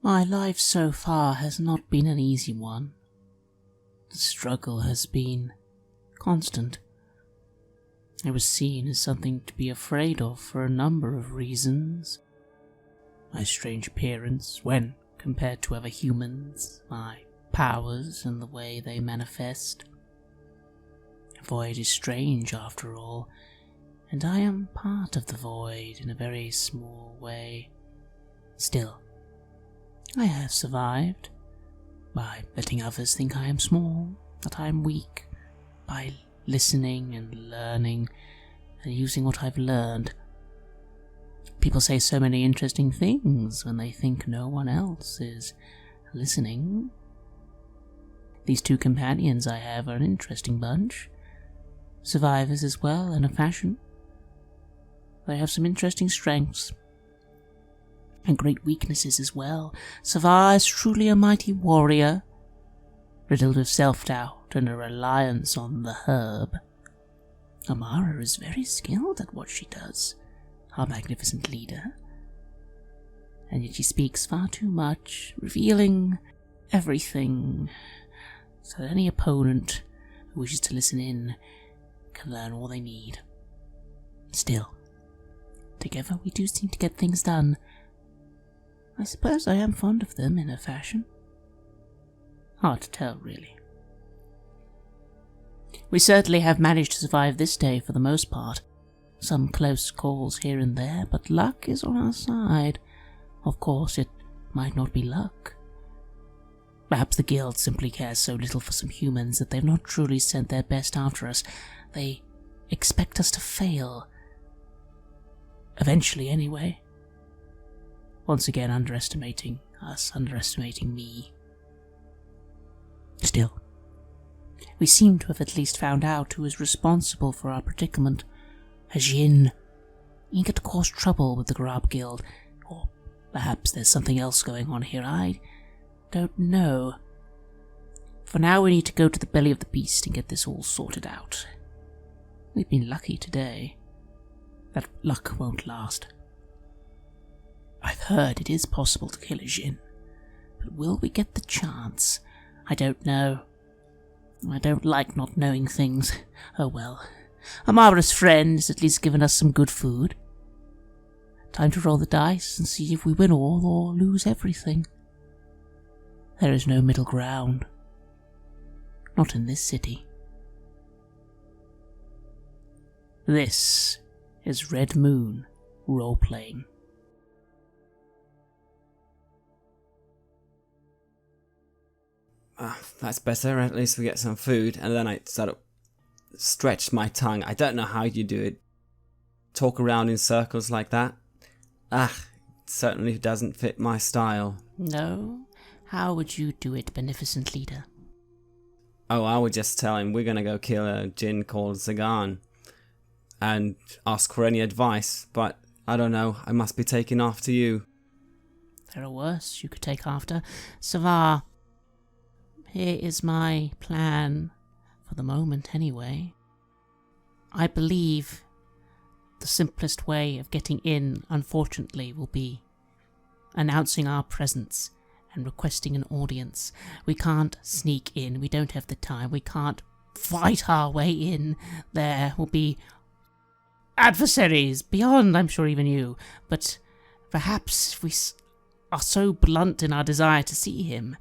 My life so far has not been an easy one. The struggle has been constant. I was seen as something to be afraid of for a number of reasons. My strange appearance when compared to other humans, my powers and the way they manifest. The void is strange after all, and I am part of the void in a very small way. Still, I have survived by letting others think I am small, that I am weak, by listening and learning and using what I've learned. People say so many interesting things when they think no one else is listening. These two companions I have are an interesting bunch. Survivors as well, in a fashion. They have some interesting strengths. And great weaknesses as well. Savar is truly a mighty warrior, riddled with self-doubt and a reliance on the herb. Amara is very skilled at what she does, our magnificent leader. And yet she speaks far too much, revealing everything, so that any opponent who wishes to listen in can learn all they need. Still, together we do seem to get things done. I suppose I am fond of them in a fashion. Hard to tell, really. We certainly have managed to survive this day for the most part. Some close calls here and there, but luck is on our side. Of course, it might not be luck. Perhaps the guild simply cares so little for some humans that they've not truly sent their best after us. They expect us to fail. Eventually, anyway. Once again underestimating us, underestimating me. Still, we seem to have at least found out who is responsible for our predicament. A Djinn, eager to cause trouble with the Grab Guild. Or perhaps there's something else going on here, I don't know. For now we need to go to the belly of the beast and get this all sorted out. We've been lucky today. That luck won't last. I've heard it is possible to kill a Djinn, but will we get the chance? I don't know. I don't like not knowing things. Oh well. Amara's friend has at least given us some good food. Time to roll the dice and see if we win all or lose everything. There is no middle ground. Not in this city. This is Red Moon role-playing. That's better. At least we get some food. And then I sort of stretch my tongue. I don't know how you do it. Talk around in circles like that. It certainly doesn't fit my style. No? How would you do it, beneficent leader? Oh, I would just tell him we're going to go kill a Djinn called Zagan. And ask for any advice. But I don't know. I must be taking after you. There are worse you could take after. Savar. Here is my plan, for the moment anyway. I believe the simplest way of getting in, unfortunately, will be announcing our presence and requesting an audience. We can't sneak in, we don't have the time, we can't fight our way in. There will be adversaries beyond, I'm sure, even you, but perhaps if we are so blunt in our desire to see him,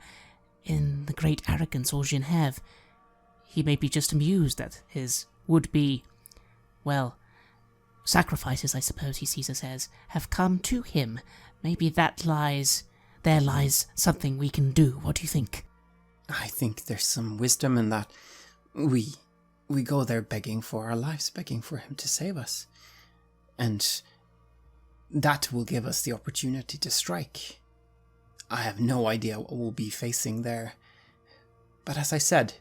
in the great arrogance all Djinn have, he may be just amused at his would-be, well, sacrifices, I suppose he sees us as, have come to him. Maybe there lies something we can do. What do you think? I think there's some wisdom in that. We go there begging for our lives, begging for him to save us. And that will give us the opportunity to strike. I have no idea what we'll be facing there. But as I said,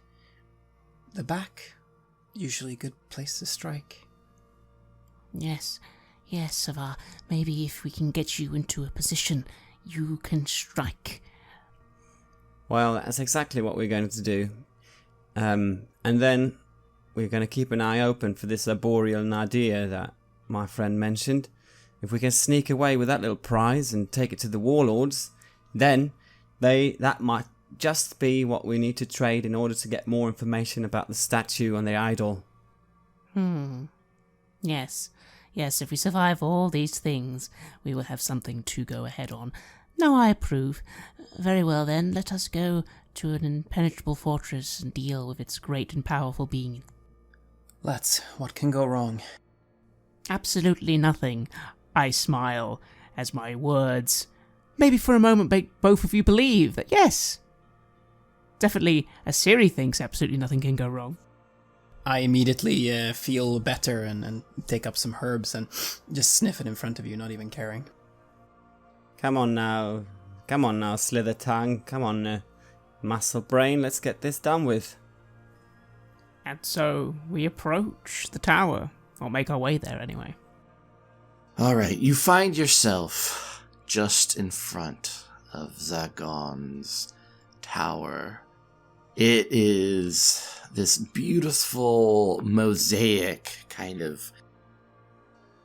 the back, usually a good place to strike. Yes, Savar. Maybe if we can get you into a position, you can strike. Well, that's exactly what we're going to do. And then we're going to keep an eye open for this arboreal nadir that my friend mentioned. If we can sneak away with that little prize and take it to the warlords, then that might just be what we need to trade in order to get more information about the statue and the idol. Yes, if we survive all these things, we will have something to go ahead on. No, I approve. Very well then, let us go to an impenetrable fortress and deal with its great and powerful being. What can go wrong? Absolutely nothing. I smile as my words maybe for a moment make both of you believe that yes, definitely as Siri thinks absolutely nothing can go wrong. I immediately feel better and take up some herbs and just sniff it in front of you, not even caring. Come on now, Slither Tongue. Come on, Muscle Brain. Let's get this done with. And so we approach the tower, or make our way there anyway. Alright, you find yourself just in front of Zagon's tower. It is this beautiful mosaic kind of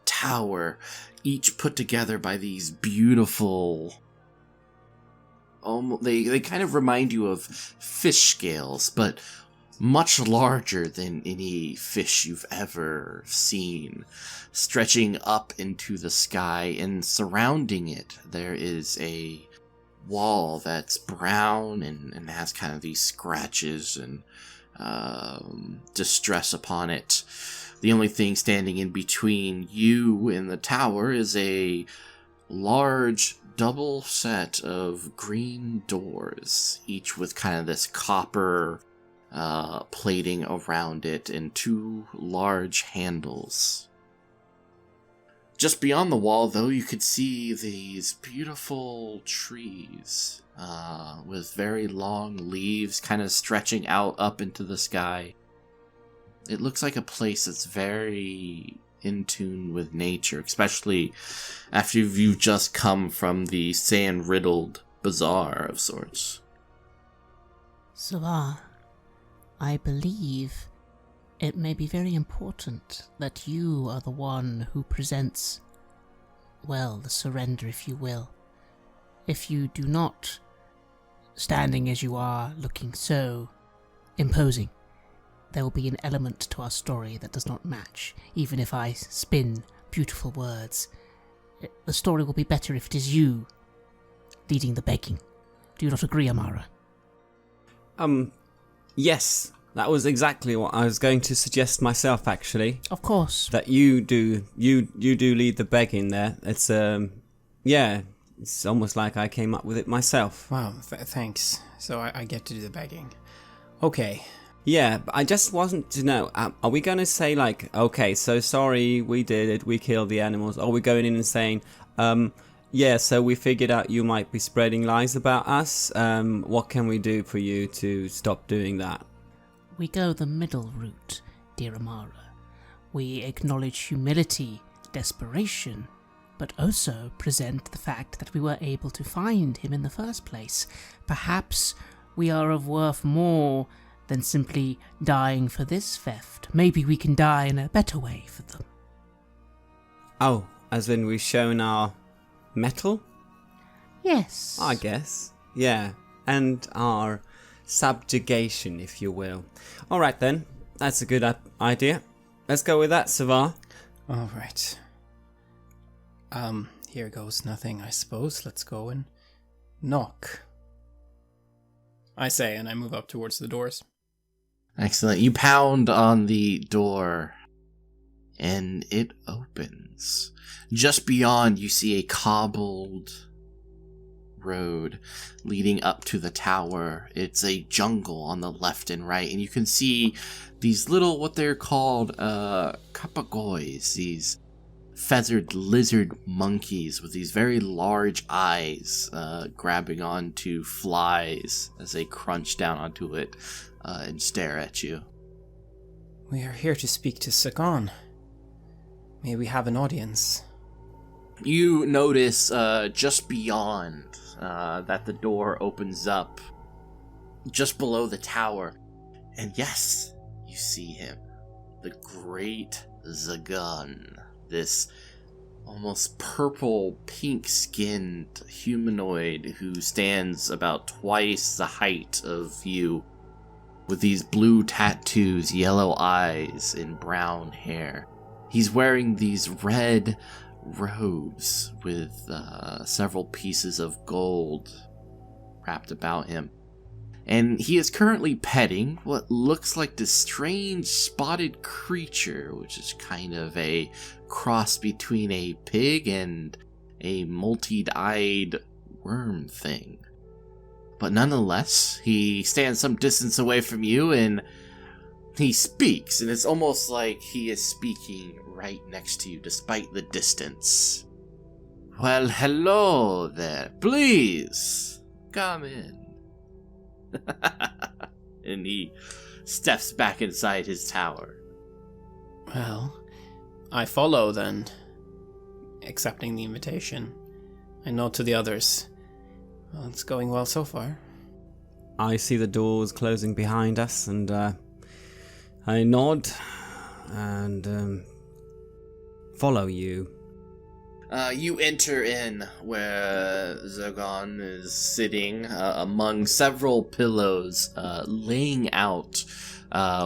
tower, each put together by these beautiful... They kind of remind you of fish scales, but much larger than any fish you've ever seen, stretching up into the sky, and surrounding it there is a wall that's brown and has kind of these scratches and distress upon it. The only thing standing in between you and the tower is a large double set of green doors, each with kind of this copper plating around it and two large handles. Just beyond the wall, though, you could see these beautiful trees with very long leaves kind of stretching out up into the sky. It looks like a place that's very in tune with nature, especially after you've just come from the sand-riddled bazaar of sorts. Savar, I believe it may be very important that you are the one who presents, well, the surrender, if you will. If you do not, standing as you are, looking so imposing, there will be an element to our story that does not match, even if I spin beautiful words. The story will be better if it is you leading the begging. Do you not agree, Amara? Yes. That was exactly what I was going to suggest myself, actually. Of course. That you do lead the begging there. It's it's almost like I came up with it myself. Wow, thanks. So I get to do the begging. Okay. Yeah, but I just wasn't to know, are we going to say like, okay, so sorry, we did it, we killed the animals, or are we going in and saying, yeah, so we figured out you might be spreading lies about us, what can we do for you to stop doing that? We go the middle route, dear Amara. We acknowledge humility, desperation, but also present the fact that we were able to find him in the first place. Perhaps we are of worth more than simply dying for this theft. Maybe we can die in a better way for them. Oh, as in we've shown our mettle? Yes. I guess. Yeah, and our subjugation, if you will. Alright then, that's a good idea. Let's go with that, Savar. Alright. Here goes nothing, I suppose. Let's go and knock, I say, and I move up towards the doors. Excellent. You pound on the door, and it opens. Just beyond, you see a cobbled road leading up to the tower. It's a jungle on the left and right, and you can see these little, what they're called, kapagoys, these feathered lizard monkeys with these very large eyes, grabbing onto flies as they crunch down onto it and stare at you. We are here to speak to Sagan. May we have an audience? You notice just beyond that the door opens up just below the tower, and yes, you see him, the great Zagan. This almost purple, pink-skinned humanoid who stands about twice the height of you, with these blue tattoos, yellow eyes, and brown hair. He's wearing these red robes with several pieces of gold wrapped about him. And he is currently petting what looks like this strange spotted creature, which is kind of a cross between a pig and a multi-eyed worm thing. But nonetheless, he stands some distance away from you and he speaks, and it's almost like he is speaking right next to you despite the distance. Well, hello there. Please, come in. And he steps back inside his tower. Well, I follow then, accepting the invitation. I nod to the others. Well, it's going well so far. I see the doors closing behind us, and I nod and follow you. You enter in where Zergon is sitting among several pillows, laying out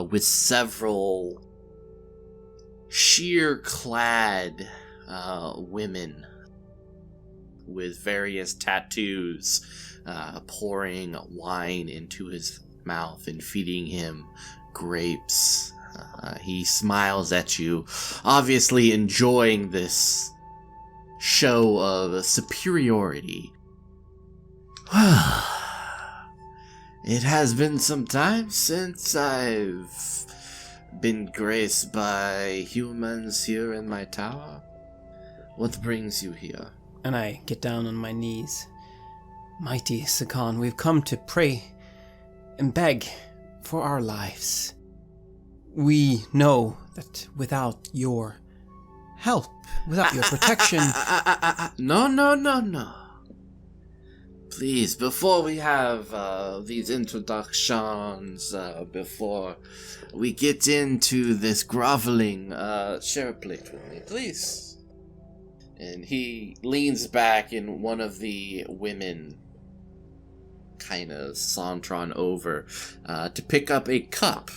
with several sheer-clad women with various tattoos, pouring wine into his mouth and feeding him grapes. He smiles at you, obviously enjoying this show of superiority. It has been some time since I've been graced by humans here in my tower. What brings you here? And I get down on my knees. Mighty Sakan, we've come to pray and beg for our lives. We know that without your help, without your protection... No. Please, before we have these introductions, before we get into this groveling, share a plate with me, please. And he leans back, and one of the women kind of saunter on over to pick up a cup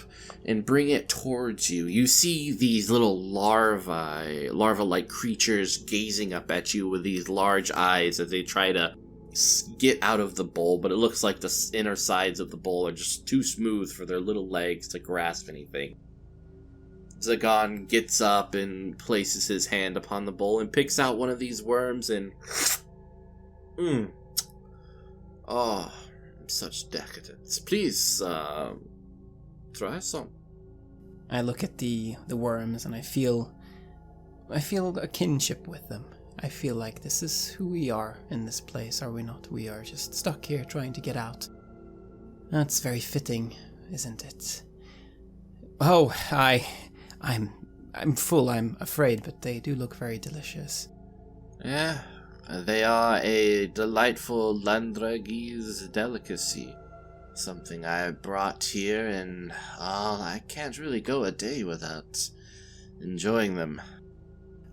and bring it towards you. You see these little larva-like creatures gazing up at you with these large eyes as they try to get out of the bowl, but it looks like the inner sides of the bowl are just too smooth for their little legs to grasp anything. Zagon gets up and places his hand upon the bowl and picks out one of these worms and... Oh, such decadence. Please, try some. I look at the worms and I feel a kinship with them. I feel like this is who we are in this place, are we not? We are just stuck here trying to get out. That's very fitting, isn't it? Oh, I'm full, I'm afraid, but they do look very delicious. Yeah, they are a delightful Landragese delicacy. Something I brought here, and I can't really go a day without enjoying them.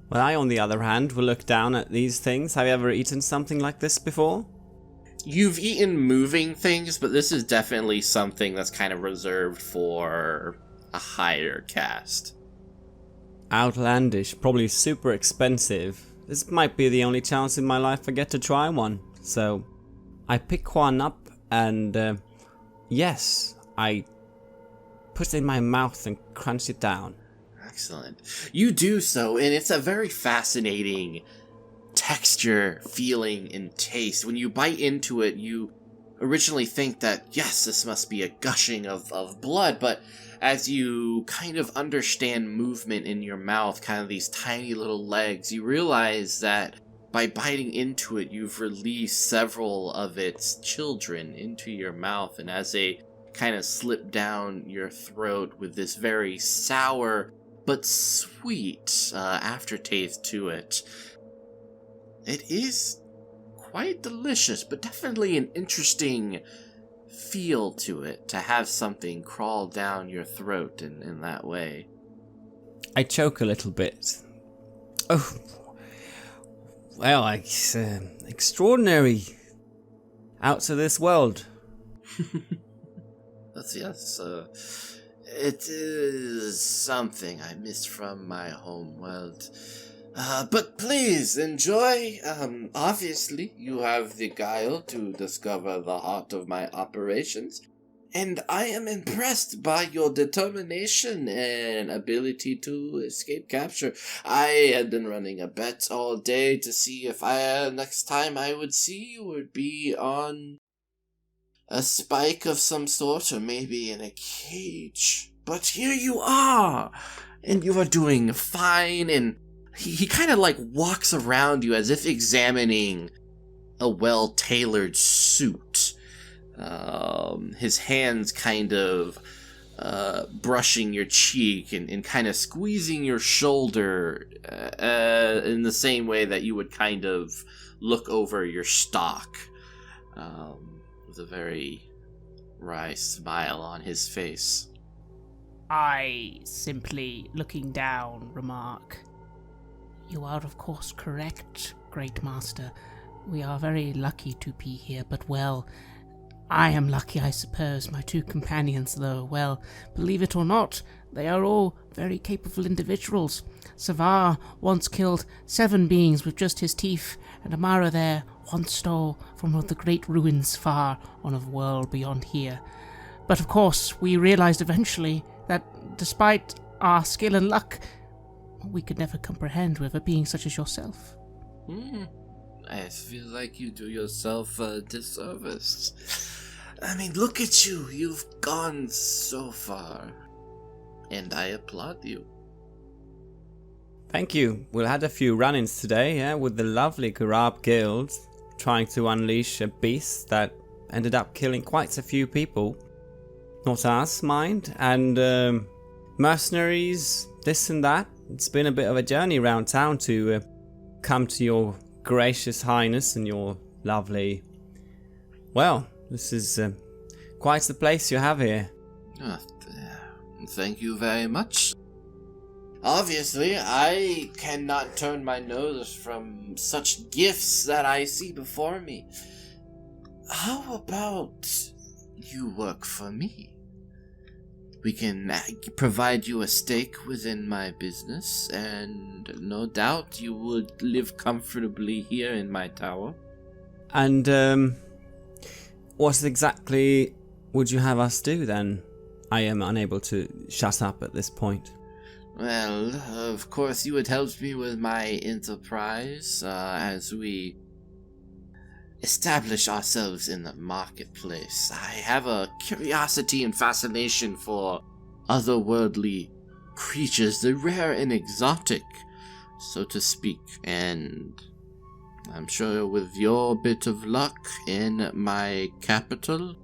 Well, I, on the other hand, will look down at these things. Have you ever eaten something like this before? You've eaten moving things, but this is definitely something that's kind of reserved for a higher caste. Outlandish, probably super expensive. This might be the only chance in my life I get to try one. So, I pick one up and, yes, I put it in my mouth and crunch it down. Excellent. You do so, and it's a very fascinating texture, feeling, and taste. When you bite into it, you originally think that, yes, this must be a gushing of blood, but as you kind of understand movement in your mouth, kind of these tiny little legs, you realize that by biting into it, you've released several of its children into your mouth, and as they kind of slip down your throat with this very sour but sweet aftertaste to it, it is quite delicious, but definitely an interesting feel to it, to have something crawl down your throat in that way. I choke a little bit. Oh, well, extraordinary. Out of this world. Yes, it is something I miss from my home world. But please, enjoy. Obviously, you have the guile to discover the heart of my operations. And I am impressed by your determination and ability to escape capture. I had been running a bet all day to see if next time I would see you would be on a spike of some sort, or maybe in a cage. But here you are, and you are doing fine, and he kind of like walks around you as if examining a well-tailored suit. His hands kind of brushing your cheek and kind of squeezing your shoulder in the same way that you would kind of look over your stock. With a very wry smile on his face. I simply, looking down, remark, "You are of course correct, Great Master. We are very lucky to be here, but well, I am lucky, I suppose. My two companions, though, well, believe it or not, they are all very capable individuals. Savar once killed 7 beings with just his teeth, and Amara there once stole from one of the great ruins far on a world beyond here. But of course, we realized eventually that despite our skill and luck, we could never comprehend with a being such as yourself." I feel like you do yourself a disservice. I mean, look at you. You've gone so far. And I applaud you. Thank you. We had a few run-ins today, with the lovely Garab Guild, trying to unleash a beast that ended up killing quite a few people. Not us, mind. And mercenaries, this and that. It's been a bit of a journey around town to come to your gracious highness and your lovely... Well, this is quite the place you have here. Thank you very much. Obviously, I cannot turn my nose from such gifts that I see before me. How about you work for me? We can provide you a stake within my business, and no doubt you would live comfortably here in my tower. And what exactly would you have us do then? I am unable to shut up at this point. Well, of course you would help me with my enterprise as we establish ourselves in the marketplace. I have a curiosity and fascination for otherworldly creatures, the rare and exotic, so to speak, and I'm sure with your bit of luck in my capital,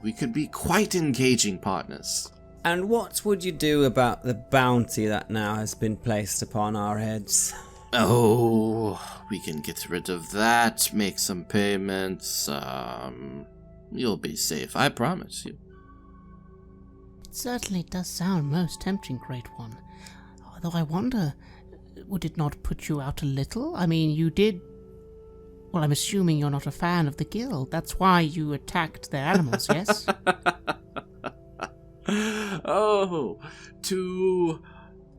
we could be quite engaging partners. And what would you do about the bounty that now has been placed upon our heads? Oh, we can get rid of that, make some payments, you'll be safe, I promise you. It certainly does sound most tempting, Great One. Although I wonder, would it not put you out a little? I mean, you did... Well, I'm assuming you're not a fan of the guild. That's why you attacked their animals, yes? Oh, to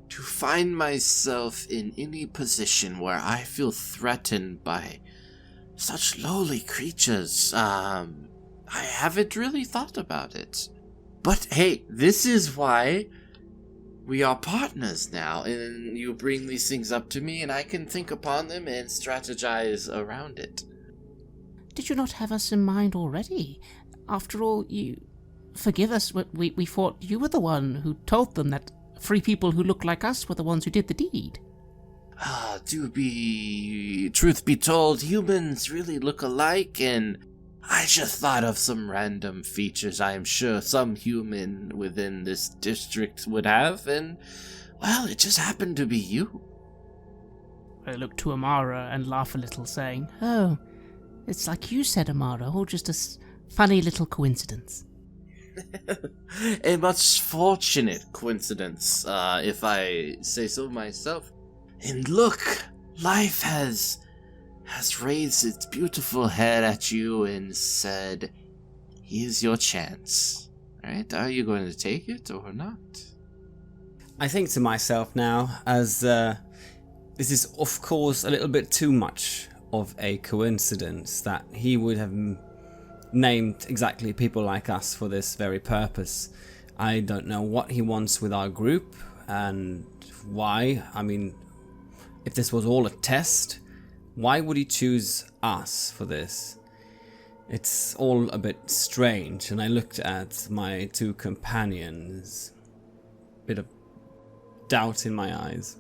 find myself in any position where I feel threatened by such lowly creatures, I haven't really thought about it. But hey, this is why we are partners now, and you bring these things up to me, and I can think upon them and strategize around it. Did you not have us in mind already? After all, you... Forgive us, we thought you were the one who told them that 3 people who looked like us were the ones who did the deed. Truth be told, humans really look alike, and I just thought of some random features I am sure some human within this district would have, and, well, it just happened to be you. I look to Amara and laugh a little, saying, "Oh, it's like you said, Amara, all just a funny little coincidence." A much fortunate coincidence, if I say so myself. And look, life has raised its beautiful head at you and said, here's your chance. Right? Are you going to take it or not? I think to myself now, as this is of course a little bit too much of a coincidence that he would have named exactly people like us for this very purpose. I don't know what he wants with our group and why. I mean, if this was all a test, why would he choose us for this? It's all a bit strange, and I looked at my two companions. Bit of doubt in my eyes.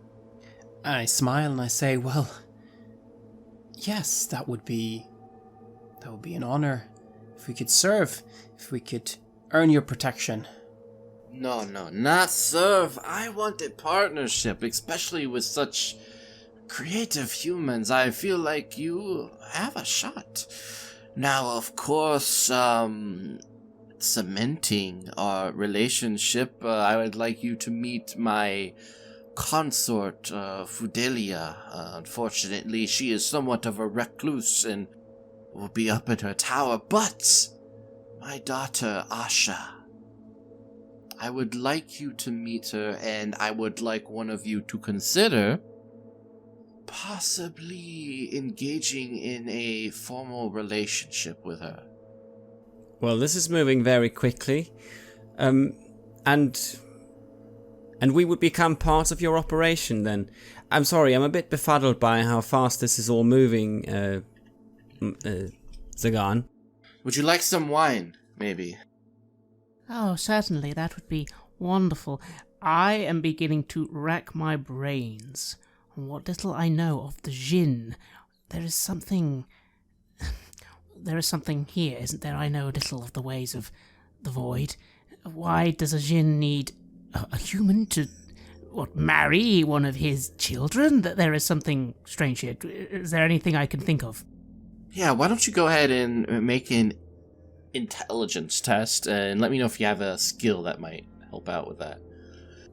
I smile and I say, well, yes, that would be an honor. If we could serve, if we could earn your protection. No, not serve. I want a partnership, especially with such creative humans. I feel like you have a shot. Now, of course, cementing our relationship, I would like you to meet my consort, Fudelia. Unfortunately, she is somewhat of a recluse and will be up in her tower, but my daughter, Asha, I would like you to meet her, and I would like one of you to consider possibly engaging in a formal relationship with her. Well, this is moving very quickly, and we would become part of your operation then. I'm sorry, I'm a bit befuddled by how fast this is all moving, Zagan. Would you like some wine, maybe? Oh, certainly, that would be wonderful. I am beginning to rack my brains on what little I know of the Djinn. There is something here, isn't there? I know a little of the ways of the void. Why does a Djinn need a human to, marry one of his children? That there is something strange here. Is there anything I can think of? Yeah, why don't you go ahead and make an intelligence test and let me know if you have a skill that might help out with that.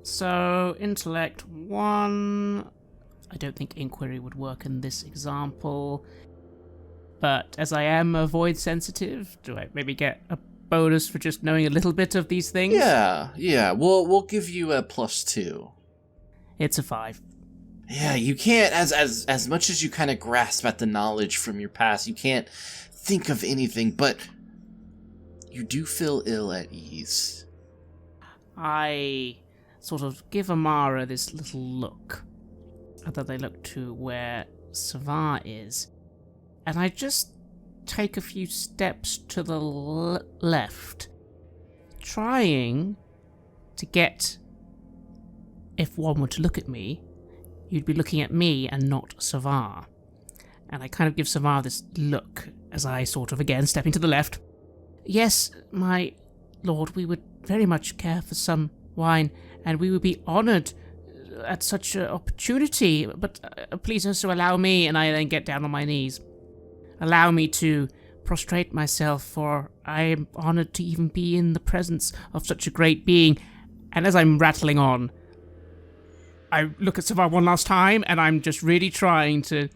So, intellect 1. I don't think inquiry would work in this example. But as I am a void sensitive, do I maybe get a bonus for just knowing a little bit of these things? Yeah. We'll give you a +2. It's a 5. Yeah, you can't, as much as you kind of grasp at the knowledge from your past, you can't think of anything, but you do feel ill at ease. I sort of give Amara this little look, and then they look to where Savar is, and I just take a few steps to the left, trying to get, if one were to look at me, you'd be looking at me and not Savar. And I kind of give Savar this look as I sort of again stepping to the left. Yes, my lord, we would very much care for some wine, and we would be honoured at such an opportunity, but please also allow me, and I then get down on my knees. Allow me to prostrate myself, for I am honoured to even be in the presence of such a great being. And as I'm rattling on, I look at Savar one last time, and I'm just really trying to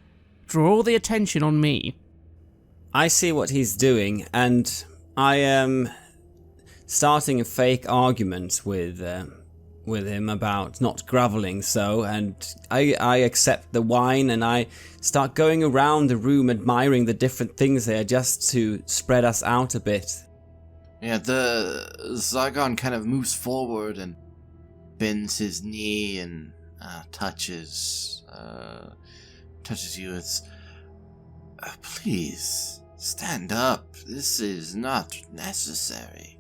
draw the attention on me. I see what he's doing, and I am starting a fake argument with him about not groveling so, and I accept the wine, and I start going around the room admiring the different things there just to spread us out a bit. Yeah, the Zagan kind of moves forward and bends his knee and touches you. It's, please, stand up. This is not necessary.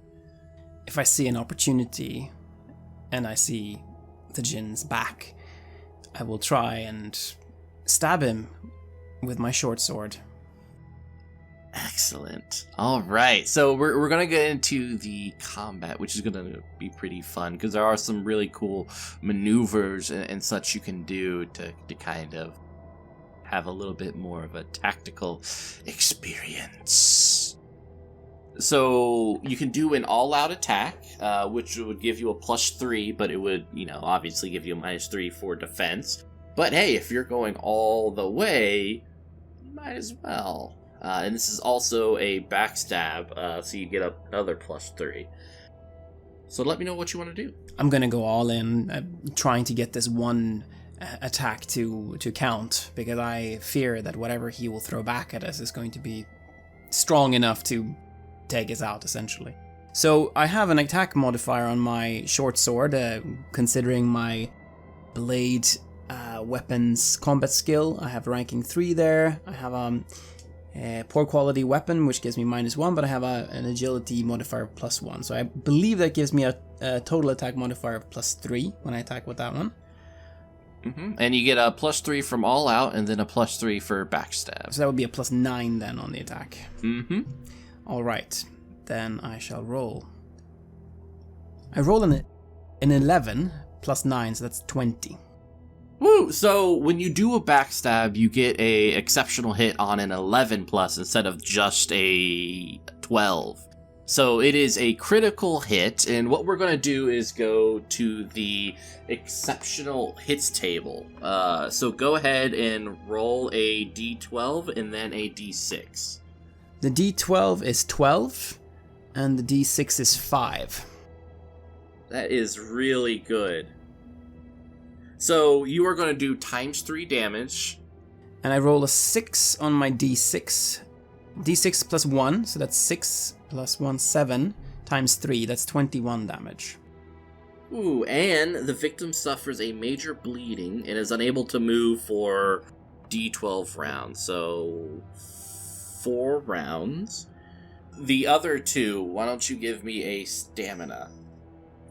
If I see an opportunity and I see the Djinn's back, I will try and stab him with my short sword. Excellent. All right, so we're gonna get into the combat, which is gonna be pretty fun because there are some really cool maneuvers and such you can do to kind of have a little bit more of a tactical experience. So you can do an all-out attack, which would give you a +3, but it would, obviously give you a -3 for defense. But hey, if you're going all the way, you might as well. And this is also a backstab, so you get another +3. So let me know what you want to do. I'm gonna go all in, trying to get this one attack to count, because I fear that whatever he will throw back at us is going to be strong enough to take us out, essentially. So I have an attack modifier on my short sword, considering my blade weapons combat skill. I have ranking 3 there. I have a poor quality weapon, which gives me -1, but I have an agility modifier of +1. So I believe that gives me a total attack modifier of +3 when I attack with that one. Mm-hmm. And you get a +3 from all out, and then a +3 for backstab. So that would be a +9 then on the attack. Mm-hmm. All right, then I shall roll. I roll an 11 +9, so that's 20. Woo! So when you do a backstab, you get a exceptional hit on an 11+ instead of just a 12. So it is a critical hit, and what we're going to do is go to the exceptional hits table. So go ahead and roll a d12 and then a d6. The d12 is 12, and the d6 is 5. That is really good. So you are going to do ×3 damage. And I roll a 6 on my d6. d6 +1, so that's 6 + 1, 7, ×3, that's 21 damage. Ooh, and the victim suffers a major bleeding and is unable to move for d12 rounds. So 4 rounds. The other 2, why don't you give me a stamina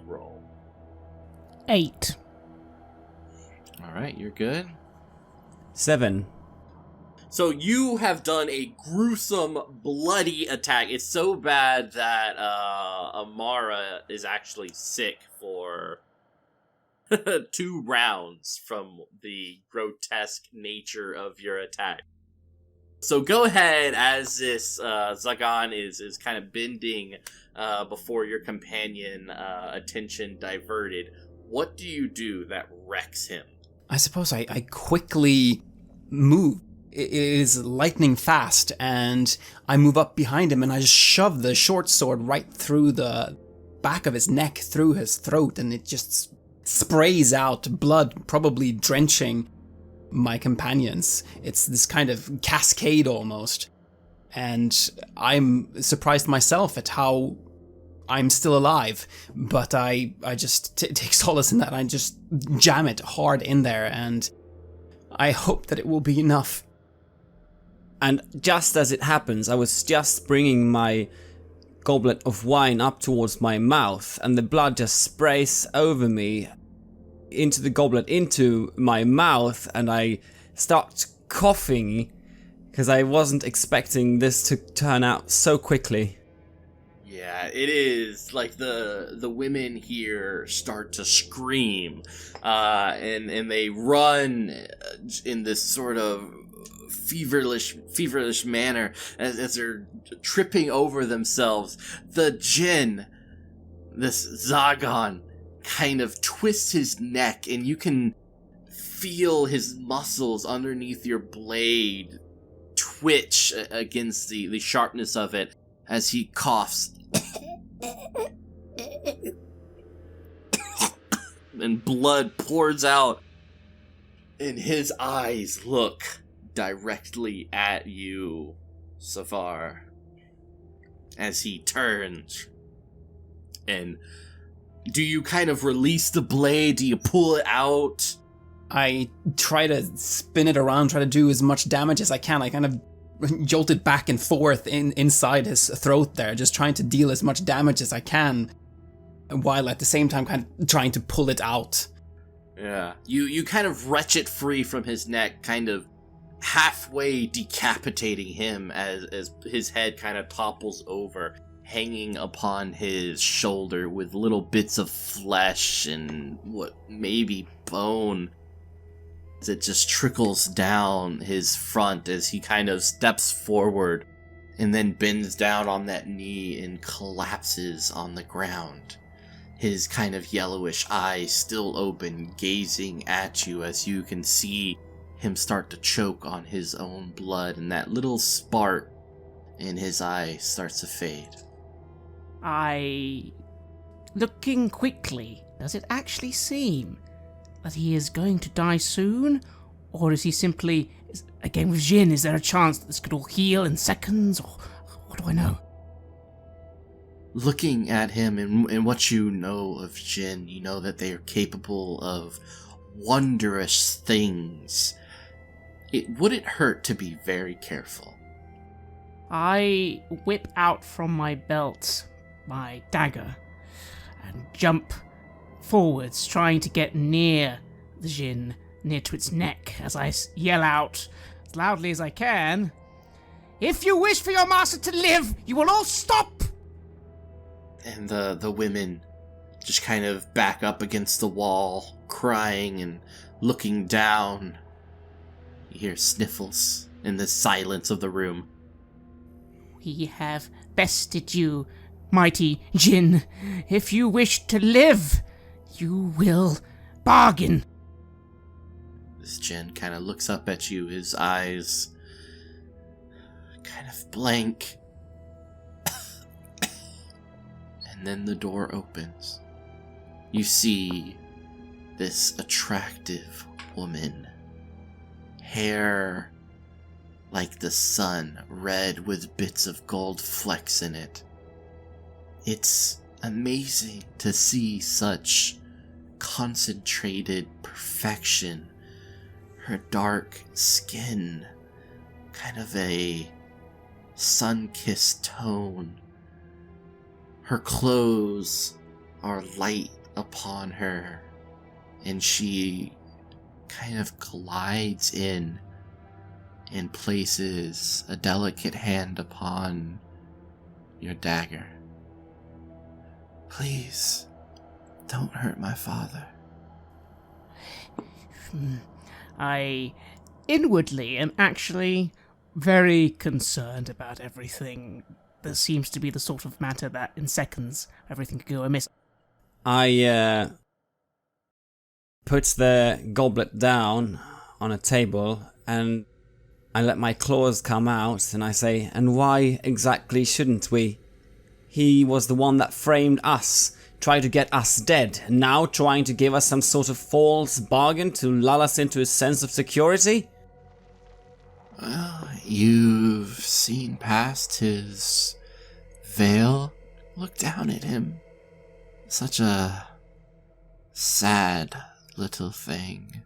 roll? 8. Alright, you're good. 7. So you have done a gruesome, bloody attack. It's so bad that Amara is actually sick for 2 rounds from the grotesque nature of your attack. So go ahead, as this Zagan is kind of bending before your companion, attention diverted. What do you do that wrecks him? I suppose I quickly move. It is lightning fast, and I move up behind him, and I just shove the short sword right through the back of his neck, through his throat, and it just sprays out blood, probably drenching my companions. It's this kind of cascade almost, and I'm surprised myself at how I'm still alive, but I just take solace in that. I just jam it hard in there, and I hope that it will be enough. And just as it happens, I was just bringing my goblet of wine up towards my mouth, and the blood just sprays over me into the goblet, into my mouth, and I start coughing because I wasn't expecting this to turn out so quickly. Yeah, it is. Like, the women here start to scream, and they run in this sort of feverish manner as they're tripping over themselves. The Djinn, this Zagan, kind of twists his neck, and you can feel his muscles underneath your blade twitch against the sharpness of it as he coughs. And blood pours out, and his eyes look directly at you, Safar, as he turns. And do you kind of release the blade? Do you pull it out? I try to spin it around, try to do as much damage as I can. I kind of jolt it back and forth inside his throat there, just trying to deal as much damage as I can, while at the same time kind of trying to pull it out. Yeah. You kind of wrench it free from his neck, kind of halfway decapitating him as his head kind of topples over, hanging upon his shoulder with little bits of flesh and what maybe bone that just trickles down his front as he kind of steps forward and then bends down on that knee and collapses on the ground. his kind of yellowish eyes still open, gazing at you as you can see him start to choke on his own blood, and that little spark in his eye starts to fade. Looking quickly, does it actually seem that he is going to die soon? Or is he simply, again with Djinn, is there a chance that this could all heal in seconds? Or what do I know? Looking at him and what you know of Djinn, you know that they are capable of wondrous things. It wouldn't hurt to be very careful. I whip out from my belt my dagger and jump forwards, trying to get near the Djinn, near to its neck, as I yell out as loudly as I can, "If you wish for your master to live, you will all stop!" And the women just kind of back up against the wall, crying and looking down. You hear sniffles in the silence of the room. "We have bested you, mighty Djinn. If you wish to live, you will bargain." This Djinn kind of looks up at you, his eyes kind of blank. And then the door opens. You see this attractive woman. Hair like the sun, red with bits of gold flecks in it. It's amazing to see such concentrated perfection. Her dark skin, kind of a sun-kissed tone. Her clothes are light upon her, and she kind of glides in and places a delicate hand upon your dagger. "Please, don't hurt my father." I inwardly am actually very concerned about everything. There seems to be the sort of matter that in seconds everything could go amiss. I put the goblet down on a table and I let my claws come out and I say, "And why exactly shouldn't we? He was the one that framed us, tried to get us dead, and now trying to give us some sort of false bargain to lull us into a sense of security?" Well, you've seen past his veil. Look down at him. Such a sad little thing.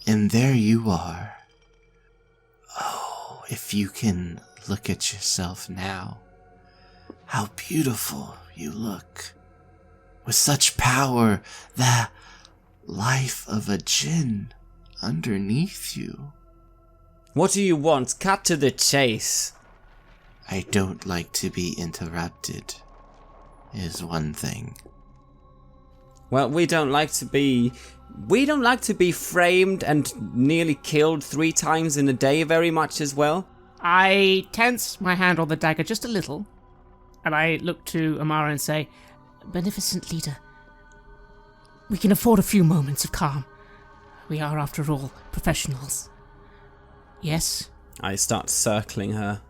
And there you are. Oh, if you can look at yourself now. How beautiful you look. With such power, the life of a Djinn underneath you. What do you want? Cut to the chase. I don't like to be interrupted, is one thing. Well, we don't like to be framed and nearly killed 3 times in a day very much as well. I tense my hand on the dagger just a little, and I look to Amara and say, "Beneficent leader, we can afford a few moments of calm. We are, after all, professionals. Yes?" I start circling her,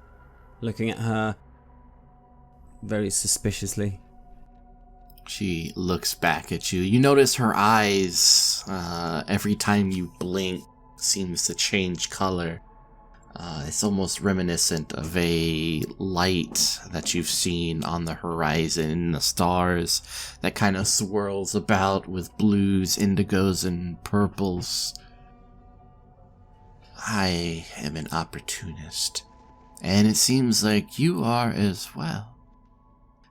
looking at her very suspiciously. She looks back at you. You notice her eyes, every time you blink, seems to change color. It's almost reminiscent of a light that you've seen on the horizon in the stars that kind of swirls about with blues, indigos, and purples. I am an opportunist, and it seems like you are as well.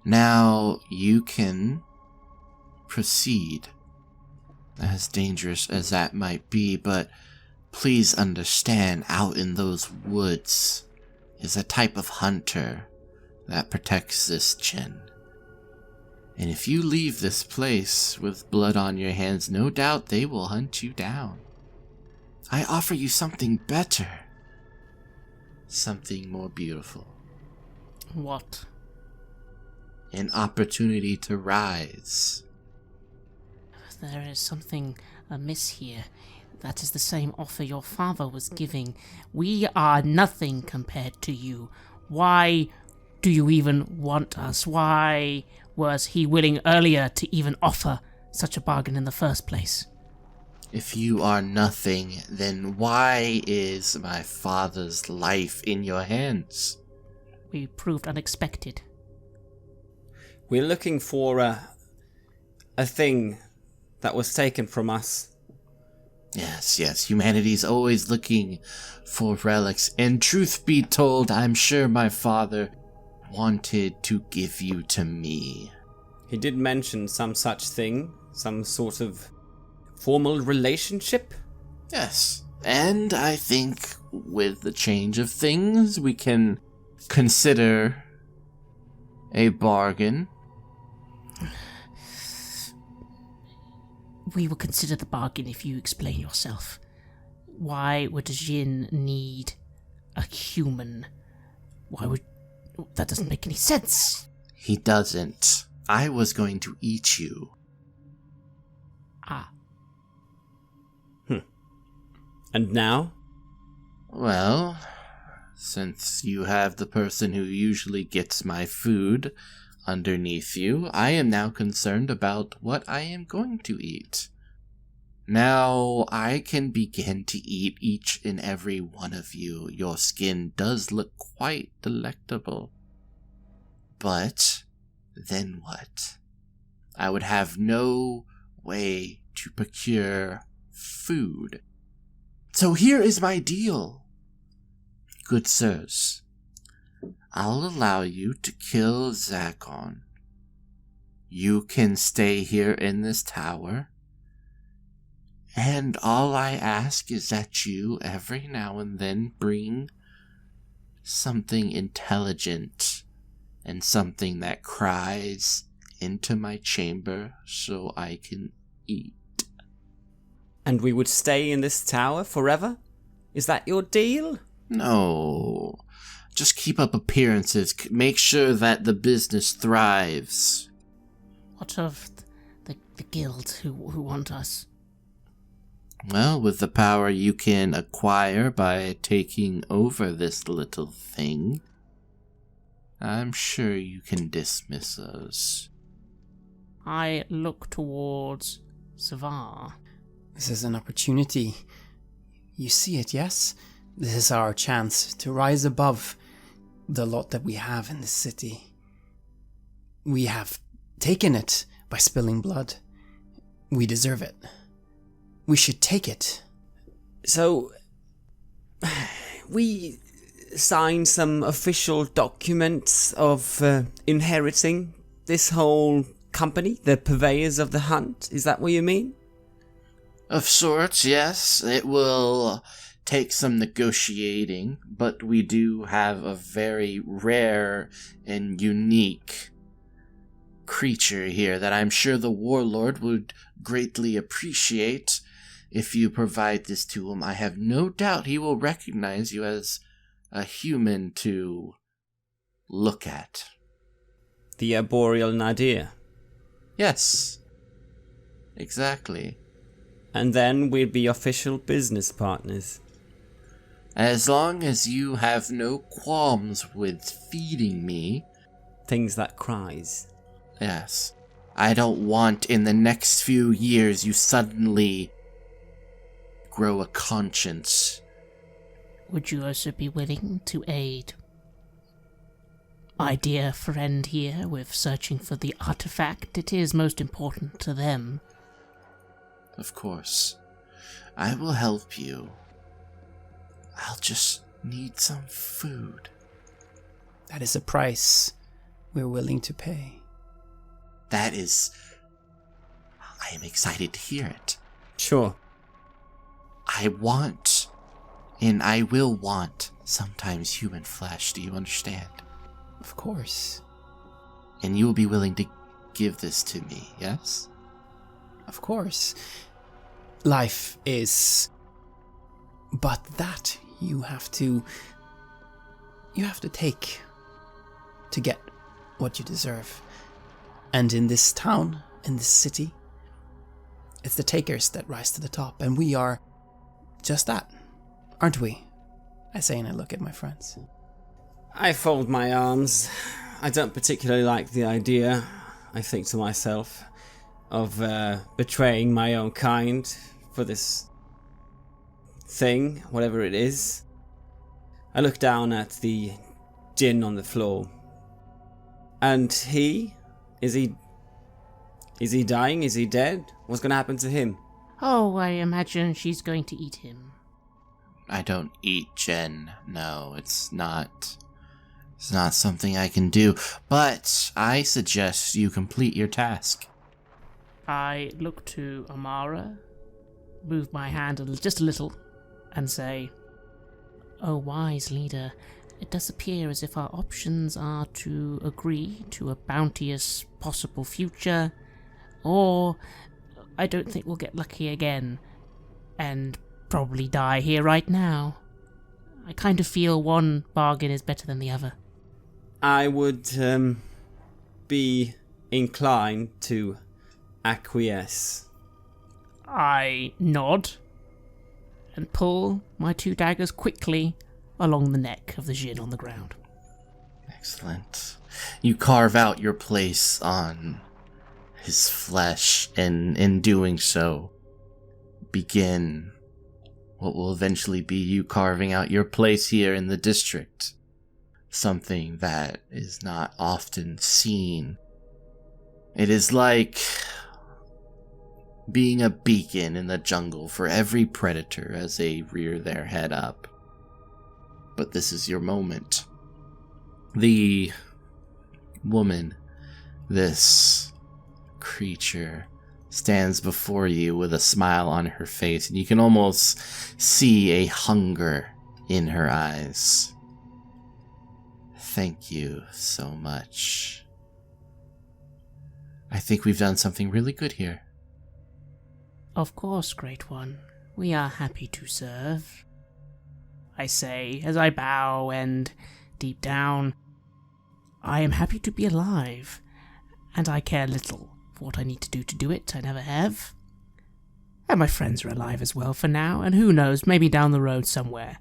Now you can proceed, as dangerous as that might be, but please understand, out in those woods is a type of hunter that protects this Djinn. And if you leave this place with blood on your hands, no doubt they will hunt you down. I offer you something better. Something more beautiful. What? an opportunity to rise. There is something amiss here. That is the same offer your father was giving. We are nothing compared to you. Why do you even want us? Why was he willing earlier to even offer such a bargain in the first place? If you are nothing, then why is my father's life in your hands? We proved unexpected. We're looking for a thing that was taken from us. Yes, humanity's always looking for relics, and truth be told, I'm sure my father wanted to give you to me. He did mention some such thing, some sort of formal relationship. Yes, and I think with the change of things, we can consider a bargain. We will consider the bargain if you explain yourself. Why would Djinn need a human? Why would... That doesn't make any sense. He doesn't. I was going to eat you. Ah. And now? Well, since you have the person who usually gets my food underneath you, I am now concerned about what I am going to eat. Now, I can begin to eat each and every one of you. Your skin does look quite delectable. But then what? I would have no way to procure food. So here is my deal. Good sirs, I'll allow you to kill Zakon. You can stay here in this tower, and all I ask is that you every now and then bring something intelligent and something that cries into my chamber so I can eat. And we would stay in this tower forever? Is that your deal? No. Just keep up appearances. Make sure that the business thrives. What of the guild who want us? Well, with the power you can acquire by taking over this little thing, I'm sure you can dismiss us. I look towards Savar. This is an opportunity. You see it, yes? This is our chance to rise above the lot that we have in this city. We have taken it by spilling blood. We deserve it. We should take it. So, we signed some official documents of inheriting this whole company, the purveyors of the hunt. Is that what you mean? Of sorts, yes. It will take some negotiating, but we do have a very rare and unique creature here that I'm sure the warlord would greatly appreciate if you provide this to him. I have no doubt he will recognize you as a human to look at. The arboreal nadir. Yes, exactly. And then we'd be official business partners. As long as you have no qualms with feeding me. Things that cries. Yes. I don't want in the next few years you suddenly grow a conscience. Would you also be willing to aid my dear friend here with searching for the artifact? It is most important to them. Of course. I will help you. I'll just need some food. That is a price we're willing to pay. That is... I am excited to hear it. Sure. I want, and I will want, sometimes human flesh. Do you understand? Of course. And you will be willing to give this to me, yes? Of course. Life is... But that you have to take to get what you deserve. And in this town, in this city, it's the takers that rise to the top, and we are just that, aren't we? I say, and I look at my friends. I fold my arms. I don't particularly like the idea, I think to myself, of betraying my own kind for this thing, whatever it is. I look down at the Djinn on the floor. And he? Is he dying? Is he dead? What's going to happen to him? Oh, I imagine she's going to eat him. I don't eat Djinn. No, it's not something I can do. But I suggest you complete your task. I look to Amara, move my hand just a little, and say, "Oh, wise leader, it does appear as if our options are to agree to a bounteous possible future, or I don't think we'll get lucky again, and probably die here right now. I kind of feel one bargain is better than the other." I would be inclined to acquiesce. I nod and pull my 2 daggers quickly along the neck of the Djinn on the ground. Excellent. You carve out your place on his flesh, and in doing so, begin what will eventually be you carving out your place here in the district. Something that is not often seen. It is like being a beacon in the jungle for every predator as they rear their head up. But this is your moment. The woman, this creature, stands before you with a smile on her face, and you can almost see a hunger in her eyes. Thank you so much. I think we've done something really good here. Of course, Great One. We are happy to serve, I say as I bow, and deep down, I am happy to be alive, and I care little for what I need to do it. I never have. And my friends are alive as well for now, and who knows, maybe down the road somewhere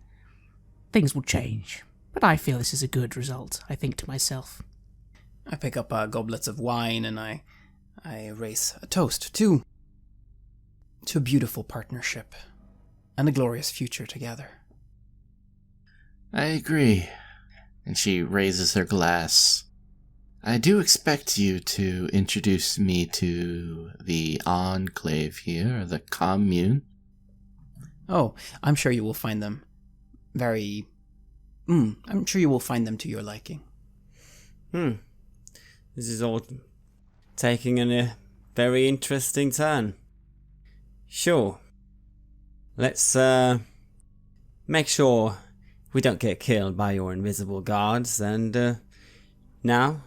things will change. But I feel this is a good result, I think to myself. I pick up goblets of wine and I raise a toast to a beautiful partnership and a glorious future together. I agree. And she raises her glass. I do expect you to introduce me to the enclave here, or the commune. Oh, I'm sure you will find them I'm sure you will find them to your liking. This is all taking a very interesting turn. Sure. Let's make sure we don't get killed by your invisible guards, and now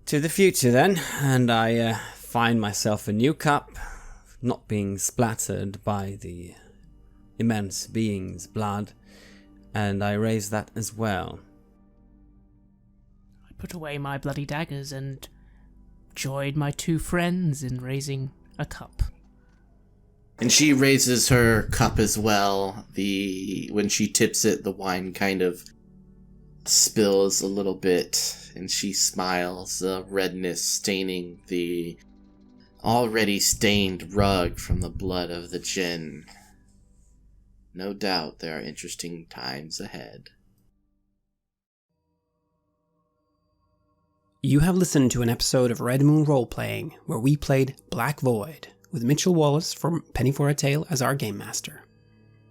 to the future then. And I find myself a new cup, not being splattered by the immense being's blood, and I raise that as well. I put away my bloody daggers and joined my 2 friends in raising a cup. And she raises her cup as well. When she tips it, the wine kind of spills a little bit, and she smiles, the redness staining the already stained rug from the blood of the Djinn. No doubt there are interesting times ahead. You have listened to an episode of Red Moon Roleplaying, where we played Black Void, with Mitchell Wallace from Penny for a Tale as our game master.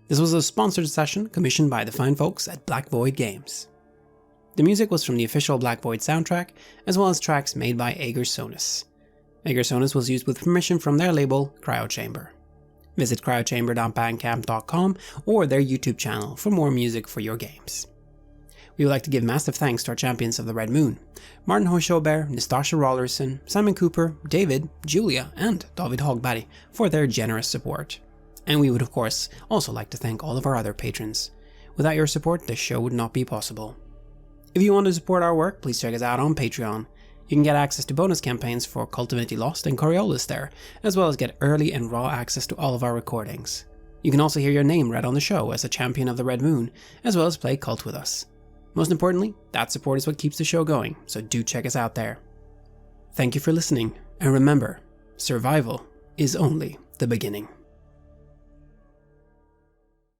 This was a sponsored session commissioned by the fine folks at Black Void Games. The music was from the official Black Void soundtrack, as well as tracks made by Aegersonus. Aegersonus was used with permission from their label, Cryochamber. Visit cryochamber.bandcamp.com or their YouTube channel for more music for your games. We would like to give massive thanks to our champions of the Red Moon, Martin Heuschober, Nastasia Raulerson, Simon Cooper, David, Julia, and David Hagberg for their generous support. And we would of course also like to thank all of our other patrons. Without your support, this show would not be possible. If you want to support our work, please check us out on Patreon. You can get access to bonus campaigns for Cult Divinity Lost and Coriolis there, as well as get early and raw access to all of our recordings. You can also hear your name read on the show as a champion of the Red Moon, as well as play Cult with us. Most importantly, that support is what keeps the show going, so do check us out there. Thank you for listening, and remember, survival is only the beginning.